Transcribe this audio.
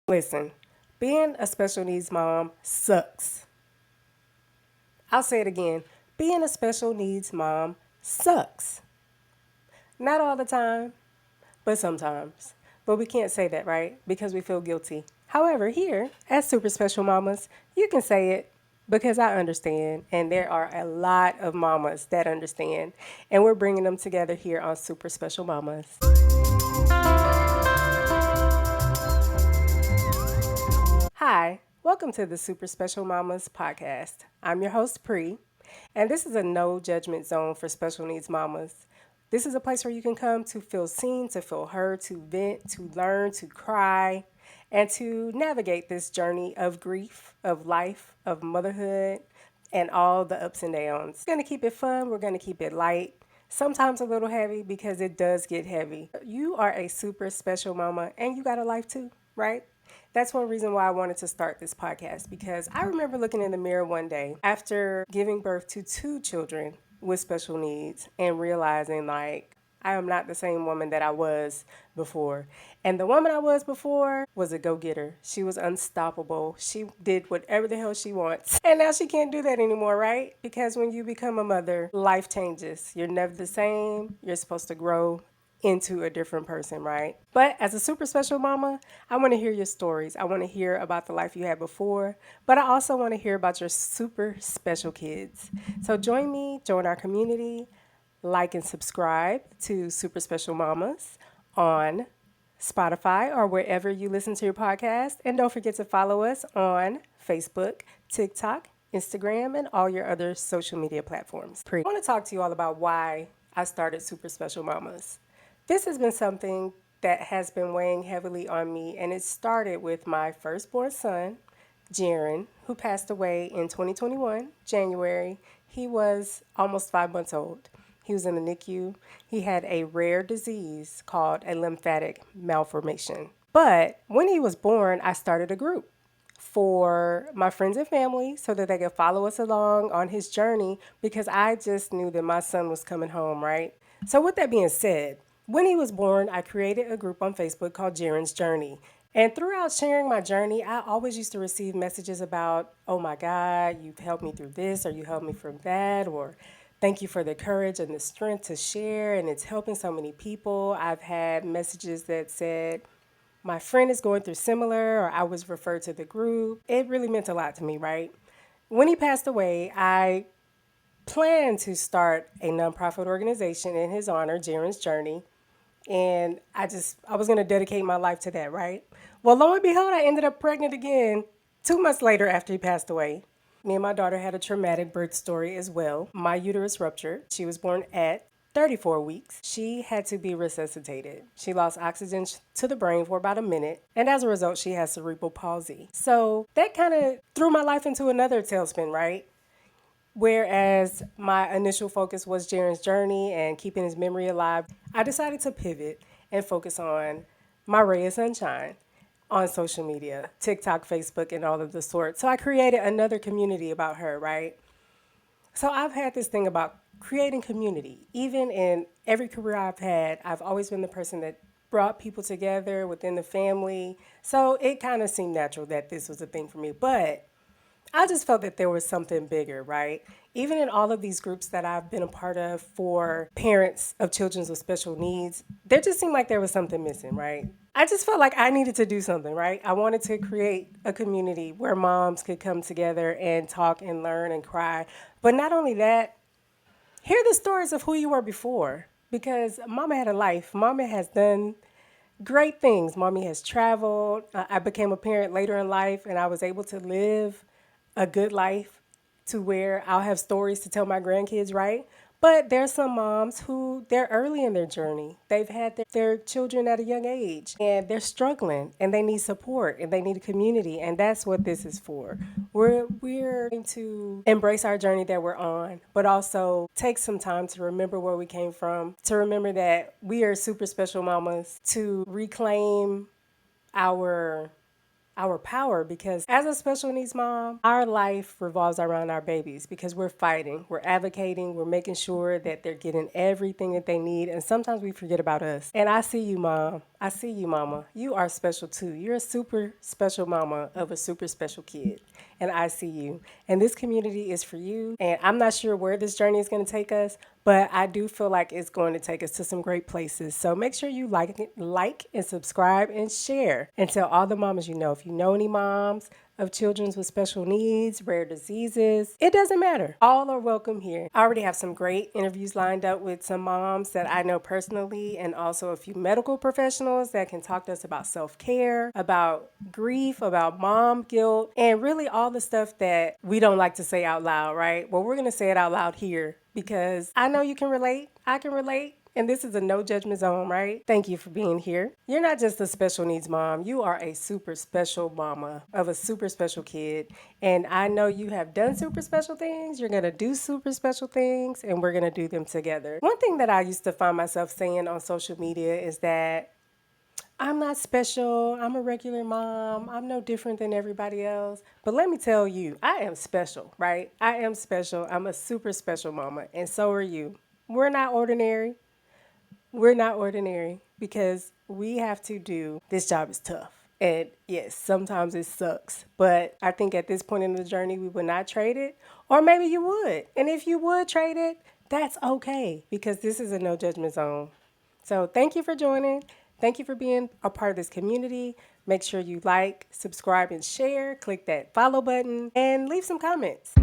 Listen, being a special needs mom sucks. I'll say it again. Being a special needs mom sucks. Not all the time, but sometimes. But we can't say that, right? Because we feel guilty. However, here, as super special mamas, you can say it because I understand. And there are a lot of mamas that understand. And we're bringing them together here on Super Special Mamas. Hi, welcome to the Super Special Mamas podcast. I'm your host, Pri, and this is a no judgment zone for special needs mamas. This is a place where you can come to feel seen, to feel heard, to vent, to learn, to cry, and to navigate this journey of grief, of life, of motherhood, and all the ups and downs. We're going to keep it fun, we're going to keep it light. Sometimes a little heavy because it does get heavy. You are a super special mama and you got a life too, right? That's one reason why I wanted to start this podcast because I remember looking in the mirror one day after giving birth to two children with special needs and realizing like I am not the same woman that I was before. And the woman I was before was a go-getter. She was unstoppable. She did whatever the hell she wants. And now she can't do that anymore, right? Because when you become a mother, life changes. You're never the same. You're supposed to grow into a different person, right? But as a super special mama, I want to hear your stories. I want to hear about the life you had before, but I also want to hear about your super special kids. So join me, join our community, like and subscribe to Super Special Mamas on Spotify or wherever you listen to your podcast. And don't forget to follow us on Facebook, TikTok, Instagram, and all your other social media platforms. I want to talk to you all about why I started Super Special Mamas. This has been something that has been weighing heavily on me, and it started with my firstborn son, Jaron, who passed away in 2021, January. He was almost 5 months old. He was in the NICU. He had a rare disease called a lymphatic malformation. But when he was born, I started a group for my friends and family so that they could follow us along on his journey because I just knew that my son was coming home, right? So with that being said, when he was born, I created a group on Facebook called Jaron's Journey. And throughout sharing my journey, I always used to receive messages about, oh my God, you've helped me through this, or you helped me from that, or thank you for the courage and the strength to share, and it's helping so many people. I've had messages that said, my friend is going through similar, or I was referred to the group. It really meant a lot to me, right? When he passed away, I planned to start a nonprofit organization in his honor, Jaron's Journey. And I was going to dedicate my life to that, right? Well, lo and behold, I ended up pregnant again 2 months later after he passed away. Me and my daughter had a traumatic birth story as well. My uterus ruptured. She was born at 34 weeks. She had to be resuscitated. She lost oxygen to the brain for about a minute, and as a result, she has cerebral palsy. So that kind of threw my life into another tailspin, right? Whereas my initial focus was Jaron's journey and keeping his memory alive, I decided to pivot and focus on my ray of sunshine on social media, TikTok, Facebook, and all of the sorts. So I created another community about her, right? So I've had this thing about creating community. Even in every career I've had, I've always been the person that brought people together within the family. So it kind of seemed natural that this was a thing for me. But I just felt that there was something bigger, right? Even in all of these groups that I've been a part of for parents of children with special needs, there just seemed like there was something missing, right? I just felt like I needed to do something, right? I wanted to create a community where moms could come together and talk and learn and cry. But not only that, hear the stories of who you were before. Because mama had a life. Mama has done great things. Mommy has traveled. I became a parent later in life and I was able to live a good life to where I'll have stories to tell my grandkids, right? But there's some moms who they're early in their journey. They've had their children at a young age and they're struggling and they need support and they need a community. And that's what this is for. We're going to embrace our journey that we're on, but also take some time to remember where we came from, to remember that we are super special mamas, to reclaim our our power, because as a special needs mom, our life revolves around our babies because we're fighting, we're advocating, we're making sure that they're getting everything that they need. And sometimes we forget about us. And I see you, mom. I see you, mama. You are special too. You're a super special mama of a super special kid. And I see you. And this community is for you. And I'm not sure where this journey is going to take us, but I do feel like it's going to take us to some great places. So make sure you like and subscribe and share. And tell all the mamas you know. If you know any moms of children with special needs, rare diseases, it doesn't matter. All are welcome here. I already have some great interviews lined up with some moms that I know personally, and also a few medical professionals that can talk to us about self-care, about grief, about mom guilt, and really all the stuff that we don't like to say out loud, right? Well, we're going to say it out loud here because I know you can relate. I can relate. And this is a no judgment zone, right? Thank you for being here. You're not just a special needs mom. You are a super special mama of a super special kid. And I know you have done super special things. You're going to do super special things, and we're going to do them together. One thing that I used to find myself saying on social media is that I'm not special. I'm a regular mom. I'm no different than everybody else. But let me tell you, I am special, right? I am special. I'm a super special mama, and so are you. We're not ordinary. We're not ordinary because we have to do this job is tough. And yes, sometimes it sucks. But I think at this point in the journey, we would not trade it. Or maybe you would. And if you would trade it, that's okay because this is a no judgment zone. So thank you for joining. Thank you for being a part of this community. Make sure you like, subscribe, and share. Click that follow button and leave some comments.